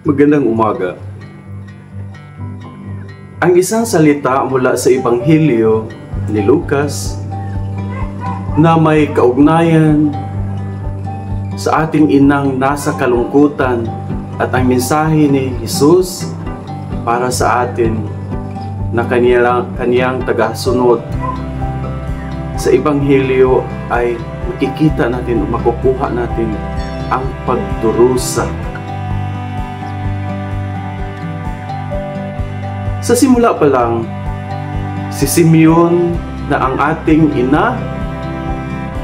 Magandang umaga. Ang isang salita mula sa Ebanghelyo ni Lucas na may kaugnayan sa ating inang nasa kalungkutan at ang mensahe ni Jesus para sa atin na kaniyang tagasunod. Sa Ebanghelyo ay makikita natin o makukuha natin ang pagdurusa. Sa simula pa lang, si Simeon na ang ating ina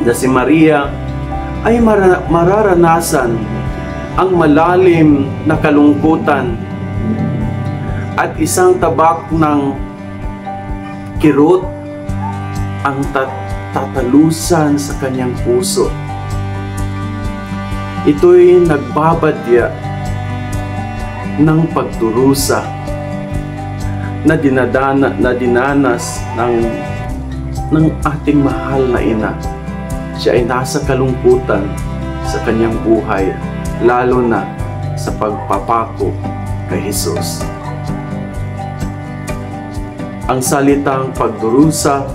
na si Maria ay mararanasan ang malalim na kalungkutan at isang tabak ng kirot ang tatalusan sa kanyang puso. Ito'y nagbabadya ng pagdurusa na dinanas ng ating mahal na ina. Siya ay nasa kalungkutan sa kanyang buhay, lalo na sa pagpapako kay Jesus. Ang salitang pagdurusa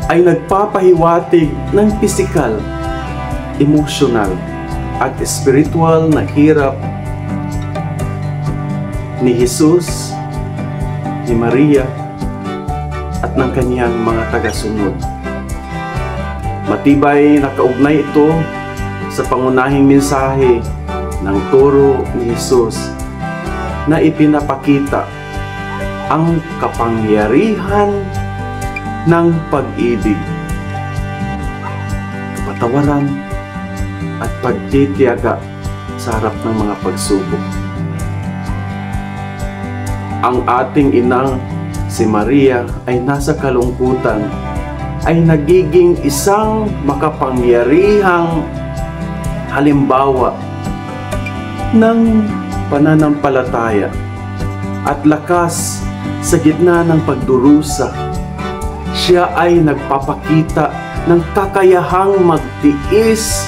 ay nagpapahiwatig ng pisikal, emosyonal at spiritual na hirap ni Jesus, ni Maria, at ng kaniyang mga tagasunod. Matibay na kaugnay ito sa pangunahing mensahe ng turo ni Jesus na ipinapakita ang kapangyarihan ng pag-ibig, kapatawaran at pagtitiyaga sa harap ng mga pagsubok. Ang ating inang si Maria ay nasa kalungkutan ay nagiging isang makapangyarihang halimbawa ng pananampalataya at lakas sa gitna ng pagdurusa. Siya ay nagpapakita ng kakayahang magtiis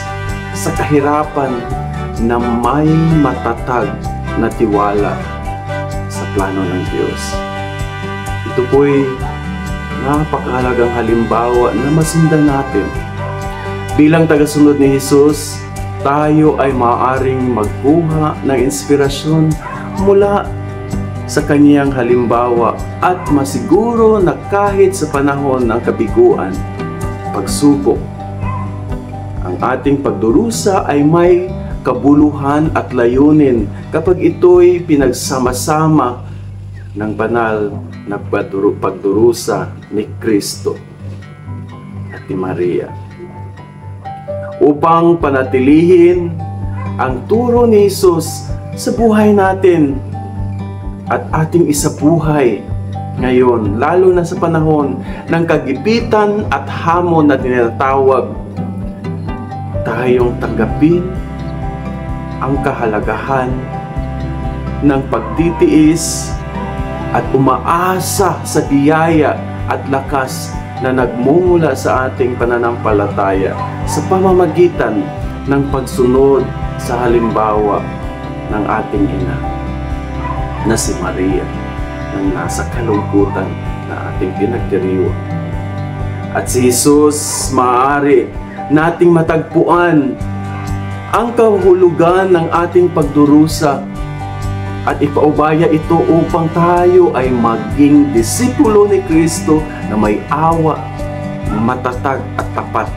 sa kahirapan na may matatag na tiwala sa plano ng Diyos. Ito po'y napakahalagang halimbawa na masundan natin. Bilang tagasunod ni Jesus, tayo ay maaaring magkuha ng inspirasyon mula sa kaniyang halimbawa at masiguro na kahit sa panahon ng kabiguan, pagsubok, ang ating pagdurusa ay may kabuluhan at layunin kapag ito'y pinagsama-sama ng banal na pagdurusa ni Kristo at ni Maria. Upang panatilihin ang turo ni Jesus sa buhay natin at ating isabuhay ngayon, lalo na sa panahon ng kagipitan at hamon na tinatawag, tayong tanggapin ang kahalagahan ng pagtitiis at umaasa sa biyaya at lakas na nagmumula sa ating pananampalataya sa pamamagitan ng pagsunod sa halimbawa ng ating ina na si Maria, ng nasa kalungkutan na ating pinagdiriwang. At si Jesus, maaari nating matagpuan ang kahulugan ng ating pagdurusa at ipaubaya ito upang tayo ay maging disipulo ni Kristo na may awa, matatag at tapat